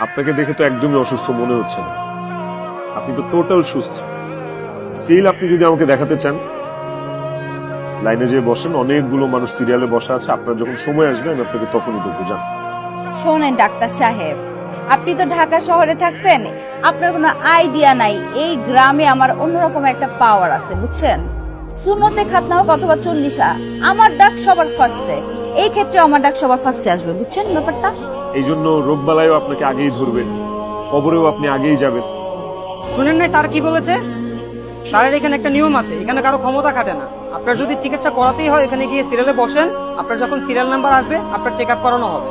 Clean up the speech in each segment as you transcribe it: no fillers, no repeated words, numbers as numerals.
আপনাকে দেখে তো একদমই অসুস্থ মনে হচ্ছে না, আপনি তো টোটাল সুস্থ। স্টিল আপনি যদি আমাকে দেখাতে চান, লাইনে যেয়ে বসেন, অনেকগুলো মানুষ সিরিয়ালে বসা আছে, আপনার যখন সময় আসবে আমি আপনাকে তখনই দেখবো। যান। শোনেন ডাক্তার সাহেব, আপনি তো ঢাকা শহরে থাকছেন, আপনার কোনো আইডিয়া নাই এই গ্রামে আমার অন্যরকম একটা পাওয়ার আছে, বুঝছেন? সুন্নতে খাতনা হোক অথবা চল্লিশা, আমার ডাক সবার ফার্স্টে। এই ক্ষেত্রে আমার ডাক সবার ফার্স্টে আসবে, বুঝছেন ব্যাপারটা? এই জন্য রোগবালাইও আপনাকে আগেই ধরবে, কবরেও আপনি আগেই যাবেন। শুনেন নাই স্যার কি বলেছে? স্যারের এখানে একটা নিয়ম আছে, এখানে কারো ক্ষমতা খাটে না। আপনার যদি চিকিৎসা করাতেই হয় এখানে গিয়ে সিরিয়ালে বসেন, আপনার যখন সিরিয়াল নাম্বার আসবে আপনার চেক আপ করানো হবে।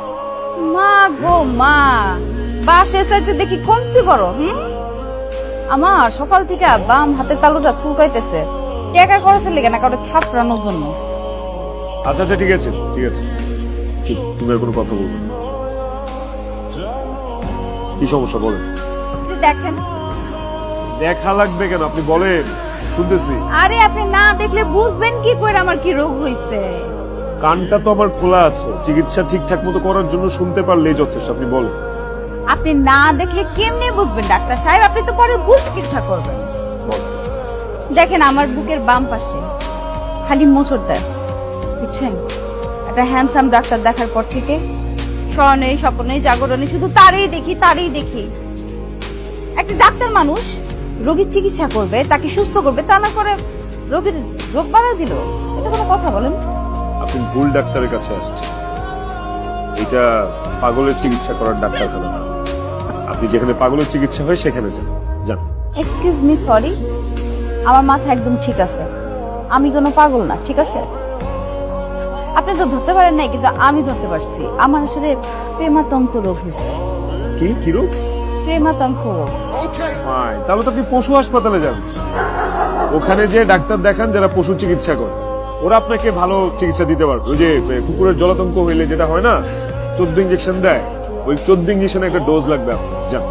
মা গো মা, বাসে চাইতে দেখি কমছি বড়। আমার সকাল থেকে বাম হাতের তালুটা চুলকাইতেছে, টেকা করেছে লেগে না কারো থাপড়ানোর জন্য। আচ্ছা আচ্ছা, ঠিক আছে ঠিক আছে, চুপ, তুমি আর কোনো কথা বলবে না। কি সমস্যা বলেন? আপনি দেখেন। দেখা লাগবে কেন, আপনি বলেন, শুনতেছি। আরে আপনি না দেখলে বুঝবেন কি করে আমার কি রোগ হইছে? কানটা তো আমার খোলা আছে, চিকিৎসা ঠিকঠাক মতো করার জন্য শুনতে পারলেই যথেষ্ট, আপনি বলেন। আপনি না দেখলে কেমনে বুঝবেন ডাক্তার সাহেব? আপনি তো পরে ভুল চিকিৎসা করবেন। বলেন। দেখেন আমার বুকের বাম পাশে খালি মোচড় দেয়, বুঝছেন? একটা হ্যান্ডসাম ডাক্তার দেখার পর থেকে স্বর্ণে স্বপ্নে জাগরণে শুধু তারই দেখি। একটা ডাক্তার মানুষ রোগীর চিকিৎসা করবে, তাকে সুস্থ করবে, তা না করে রোগীর রোগ বাড়া দিল। এটা কোনো কথা বলেন? আপনি ভুল ডাক্তারের কাছে আসছেন, এটা পাগলের চিকিৎসা করার ডাক্তারখানা না। আপনি যেখানে পাগলের চিকিৎসা হয় সেখানে যান। যান। এক্সকিউজ মি, সরি, আমার মাথা একদম ঠিক আছে, আমি কোনো পাগল না, ঠিক আছে? আপনি তো ধরতে পারেন নাই, কিন্তু আমি ধরতে পারছি। আমার আসলে প্রেমাতঙ্ক রোগ হয়েছে। কি কি রোগ? প্রেমাতঙ্ক রোগ। ফাইন, তাহলে তো আপনি পশু হাসপাতালে যান, ওখানে যে ডাক্তার দেখান যারা পশু চিকিৎসা করে, ওরা আপনাকে ভালো চিকিৎসা দিতে পারবে। ওই যে কুকুরের জলাতঙ্ক হইলে যেটা হয় না, 14 ইঞ্জেকশন দেয়, ওই 14 ইঞ্জেকশন একটা ডোজ লাগবে আপনার। যান,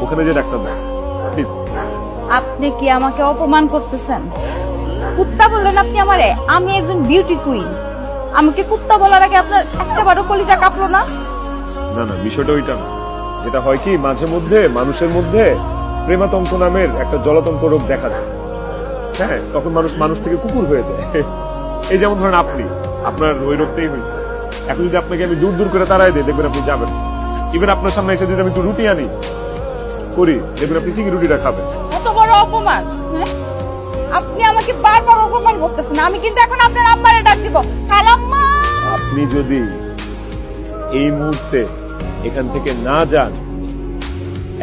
ওখানে যে ডাক্তার দেয় প্লিজ। আপনি কি আমাকে অপমান করতেছেন? কুত্তা বললেন আপনি আমারে? আমি একজন বিউটি কুইন, আমাকে কুত্তা বলার আগে আপনার একটাবারও কলিজা কাঁপলো না? না না, বিষয়টা ওইটা না। যেটা হয় কি, মাঝে মধ্যে মানুষের মধ্যে প্রেমাতঙ্ক নামের একটা জলাতঙ্ক রোগ দেখা যায়। হ্যাঁ, তখন মানুষ থেকে কুকুর হয়ে যায়। এই যেমন ধরেন আপনি, আপনার ওই রোগটাই হয়েছে। এখন যদি আপনাকে আমি দূর দূর করে তাড়াই দিই, দেখবেন আপনি যাবেন। ইভেন আপনার সামনে এসে যদি আমি একটু রুটি আনি করি, দেখবেন আপনি ঠিকই রুটিটা খাবেন। কত বড় অপমান! হ্যাঁ? আপনি আমাকে বারবার অপমান করতেছেন। আমি কিন্তু এখন আপনার আম্মারে ডাক দিব। হ্যালো আম্মা! আপনি যদি এই মুহূর্তে এখান থেকে না যান,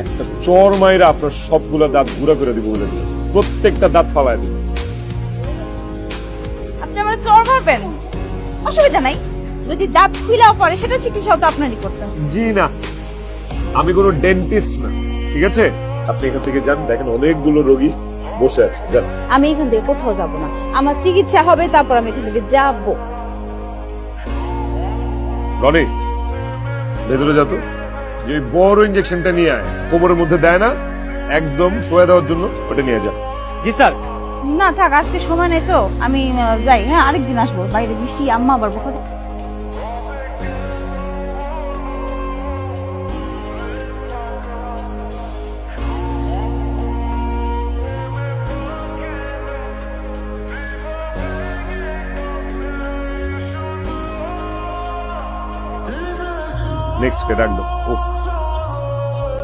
একটা চর মাইরা আপনার সবগুলা দাঁত গুঁড়া করে দিব বলে দিয়েছে, প্রত্যেকটা দাঁত ফালায় দিব। আপনি আমার চোর মারবেন? অসুবিধা নাই, যদি দাঁত খুইলাও পড়ে সেটা চিকিৎসাও তো আপনারই করতে হবে। জি না, আমি কোনো ডেন্টিস্ট না, ঠিক আছে? আপনি এখান থেকে যান, দেখেন অনেকগুলো রোগী বসে আছে, যান। আমি এখান থেকে কোথাও যাব না, আমার চিকিৎসা হবে, তারপর আমি এখান থেকে যাবো। রনি, ভেতরে যা তো, যে ওই বড় ইঞ্জেকশনটা নিয়ে আয়, কোমরের মধ্যে দেয় না, একদম শোয়া দেওয়ার জন্য, ওটা নিয়ে যা। জি স্যার। না থাক, আজকে সময় নেই তো, আমি যাই। হ্যাঁ, আরেকদিন আসবো। বাইরে বৃষ্টি, আম্মা আবার বকা দেয়। নেক্সট কে ডাকবো। উফ।